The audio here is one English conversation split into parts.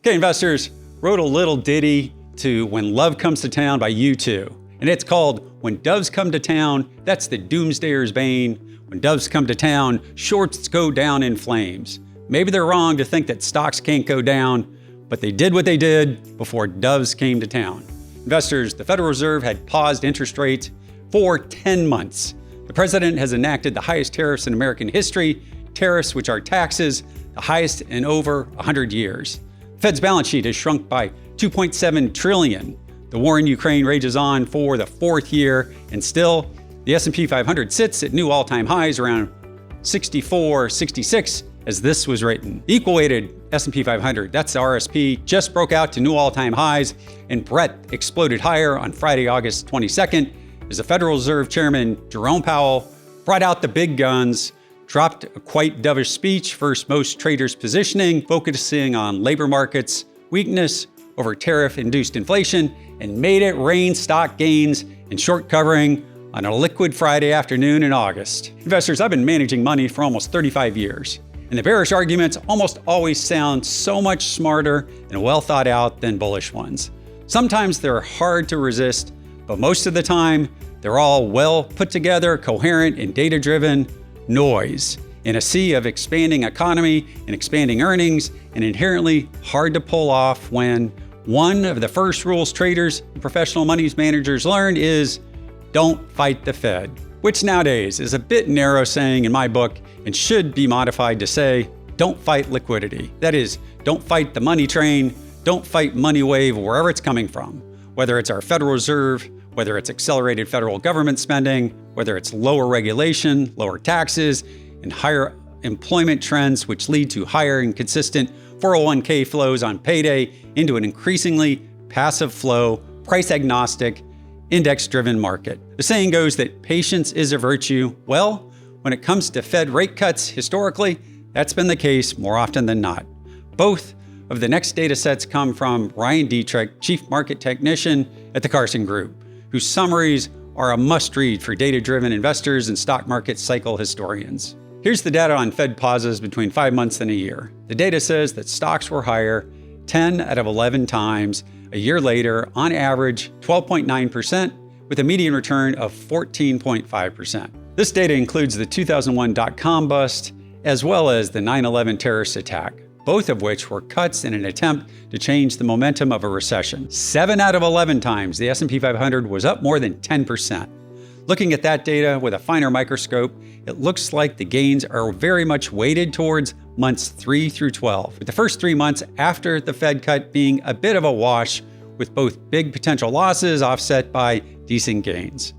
Okay, investors, wrote a little ditty to When Love Comes to Town by U2. And it's called When Doves Come to Town, That's the Doomsdayer's Bane. When doves come to town, shorts go down in flames. Maybe they're wrong to think that stocks can't go down, but they did what they did before doves came to town. Investors, the Federal Reserve had paused interest rates for 10 months. The president has enacted the highest tariffs in American history, tariffs which are taxes, the highest in over 100 years. The Fed's balance sheet has shrunk by $2.7 trillion. The war in Ukraine rages on for the fourth year, and still, the S&P 500 sits at new all-time highs around 64, 66 as this was written. The equal-weighted S&P 500, that's the RSP, just broke out to new all-time highs, and breadth exploded higher on Friday, August 22nd, as the Federal Reserve Chairman Jerome Powell brought out the big guns, dropped a quite dovish speech versus most traders' positioning, focusing on labor markets, weakness over tariff-induced inflation, and made it rain stock gains and short covering on a liquid Friday afternoon in August. Investors, I've been managing money for almost 35 years, and the bearish arguments almost always sound so much smarter and well thought out than bullish ones. Sometimes they're hard to resist, but most of the time, they're all well put together, coherent, and data-driven noise in a sea of expanding economy and expanding earnings, and inherently hard to pull off when one of the first rules traders and professional money managers learned is don't fight the Fed, which nowadays is a bit narrow saying in my book and should be modified to say don't fight liquidity. That is, don't fight the money train, don't fight money wave wherever it's coming from, whether it's our Federal Reserve, whether it's accelerated federal government spending, whether it's lower regulation, lower taxes, and higher employment trends, which lead to higher and consistent 401k flows on payday into an increasingly passive flow, price agnostic, index-driven market. The saying goes that patience is a virtue. Well, when it comes to Fed rate cuts, historically, that's been the case more often than not. Both of the next data sets come from Ryan Dietrich, Chief Market Technician at the Carson Group, whose summaries are a must-read for data-driven investors and stock market cycle historians. Here's the data on Fed pauses between 5 months and a year. The data says that stocks were higher 10 out of 11 times. A year later, on average, 12.9%, with a median return of 14.5%. This data includes the 2001 dot-com bust, as well as the 9/11 terrorist attack, both of which were cuts in an attempt to change the momentum of a recession. 7 out of 11 times, the S&P 500 was up more than 10%. Looking at that data with a finer microscope, it looks like the gains are very much weighted towards months 3 through 12, with the first 3 months after the Fed cut being a bit of a wash, with both big potential losses offset by decent gains.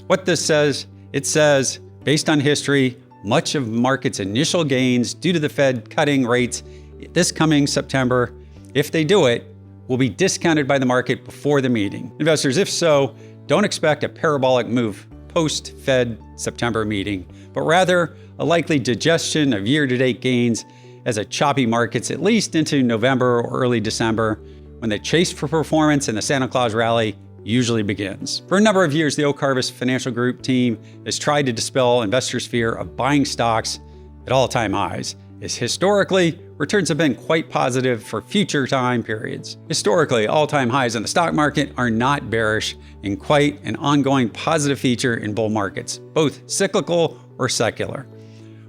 What this says, it says, based on history, much of the market's initial gains due to the Fed cutting rates this coming September, if they do it, will be discounted by the market before the meeting. Investors, if so, don't expect a parabolic move post-Fed September meeting, but rather a likely digestion of year-to-date gains as a choppy markets at least into November or early December, when the chase for performance and the Santa Claus rally usually begins. For a number of years, the Oak Harvest Financial Group team has tried to dispel investors' fear of buying stocks at all-time highs, as historically, returns have been quite positive for future time periods. Historically, all-time highs in the stock market are not bearish and quite an ongoing positive feature in bull markets, both cyclical or secular.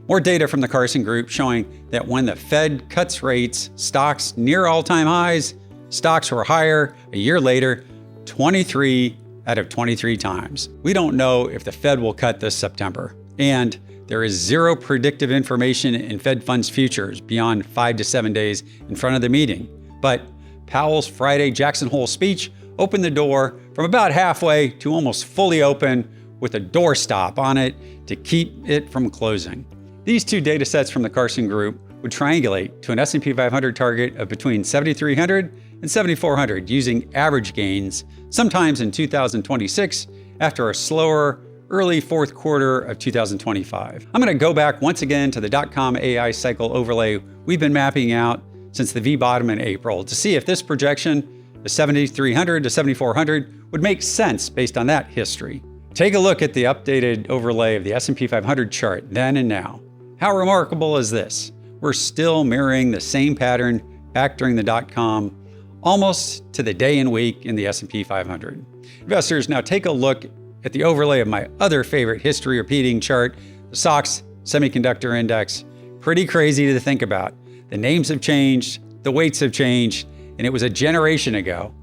More data from the Carson Group showing that when the Fed cuts rates, stocks near all-time highs, stocks were higher a year later, 23 out of 23 times. We don't know if the Fed will cut this September, and there is zero predictive information in Fed funds futures beyond 5 to 7 days in front of the meeting. But Powell's Friday Jackson Hole speech opened the door from about halfway to almost fully open with a doorstop on it to keep it from closing. These two data sets from the Carson Group would triangulate to an S&P 500 target of between 7,300 and 7,400 using average gains, sometimes in 2026 after a slower early fourth quarter of 2025. I'm going to go back once again to the dot-com AI cycle overlay we've been mapping out since the V bottom in April to see if this projection, the 7,300 to 7,400, would make sense based on that history. Take a look at the updated overlay of the S&P 500 chart then and now. How remarkable is this? We're still mirroring the same pattern back during the dot-com, almost to the day and week in the S&P 500. Investors, now take a look at the overlay of my other favorite history repeating chart, the SOX Semiconductor Index. Pretty crazy to think about. The names have changed, the weights have changed, and it was a generation ago,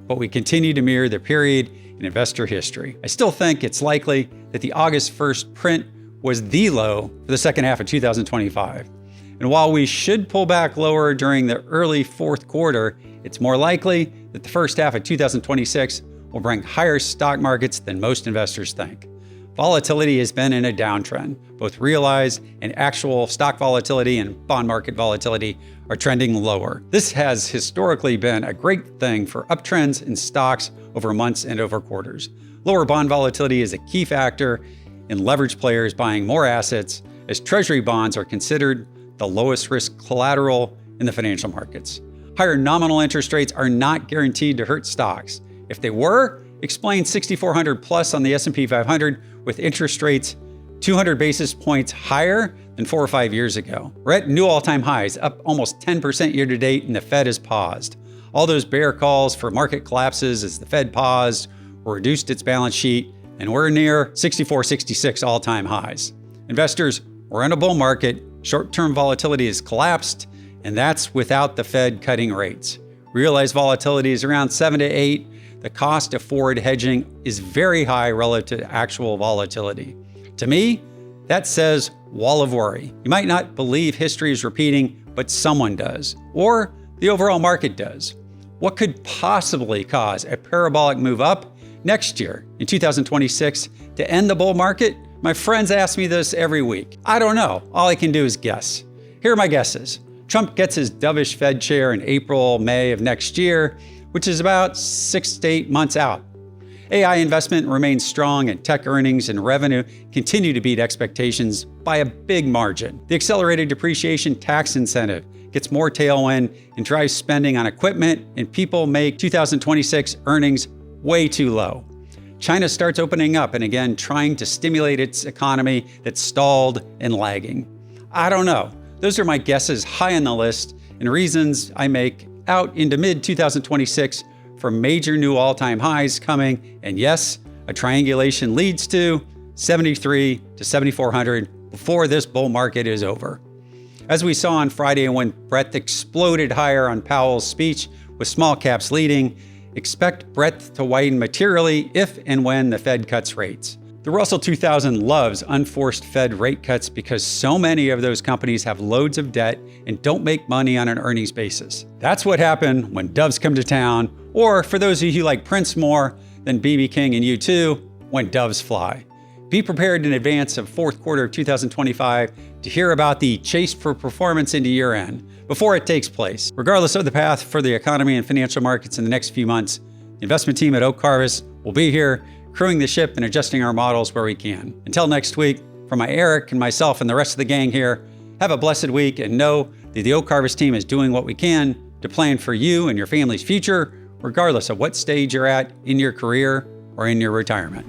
but we continue to mirror the period in investor history. I still think it's likely that the August 1st print was the low for the second half of 2025. And while we should pull back lower during the early fourth quarter, it's more likely that the first half of 2026 will bring higher stock markets than most investors think. Volatility has been in a downtrend. Both realized and actual stock volatility and bond market volatility are trending lower. This has historically been a great thing for uptrends in stocks over months and over quarters. Lower bond volatility is a key factor in leverage players buying more assets, as treasury bonds are considered the lowest risk collateral in the financial markets. Higher nominal interest rates are not guaranteed to hurt stocks. If they were, explain 6,400 plus on the S&P 500 with interest rates 200 basis points higher than 4 or 5 years ago. We're at new all-time highs, up almost 10% year to date, and the Fed has paused. All those bear calls for market collapses as the Fed paused or reduced its balance sheet, and we're near 64, 66 all-time highs. Investors, we're in a bull market. Short-term volatility has collapsed, and that's without the Fed cutting rates. Realized volatility is around 7 to 8. The cost of forward hedging is very high relative to actual volatility. To me, that says wall of worry. You might not believe history is repeating, but someone does, or the overall market does. What could possibly cause a parabolic move up next year in 2026 to end the bull market? My friends ask me this every week. I don't know. All I can do is guess. Here are my guesses. Trump gets his dovish Fed chair in April, May of next year, which is about 6 to 8 months out. AI investment remains strong, and tech earnings and revenue continue to beat expectations by a big margin. The accelerated depreciation tax incentive gets more tailwind and drives spending on equipment, and people make 2026 earnings way too low. China starts opening up and again trying to stimulate its economy that's stalled and lagging. I don't know. Those are my guesses high on the list and reasons I make out into mid-2026 for major new all-time highs coming, and yes, a triangulation leads to 73 to 7,400 before this bull market is over. As we saw on Friday when breadth exploded higher on Powell's speech with small caps leading, expect breadth to widen materially if and when the Fed cuts rates. The Russell 2000 loves unforced Fed rate cuts because so many of those companies have loads of debt and don't make money on an earnings basis. That's what happened when doves come to town, or for those of you who like Prince more than B.B. King and U2, when doves fly. Be prepared in advance of fourth quarter of 2025 to hear about the chase for performance into year end before it takes place. Regardless of the path for the economy and financial markets in the next few months, the investment team at Oak Harvest will be here crewing the ship and adjusting our models where we can. Until next week, from my Eric and myself and the rest of the gang here, have a blessed week and know that the Oak Harvest team is doing what we can to plan for you and your family's future, regardless of what stage you're at in your career or in your retirement.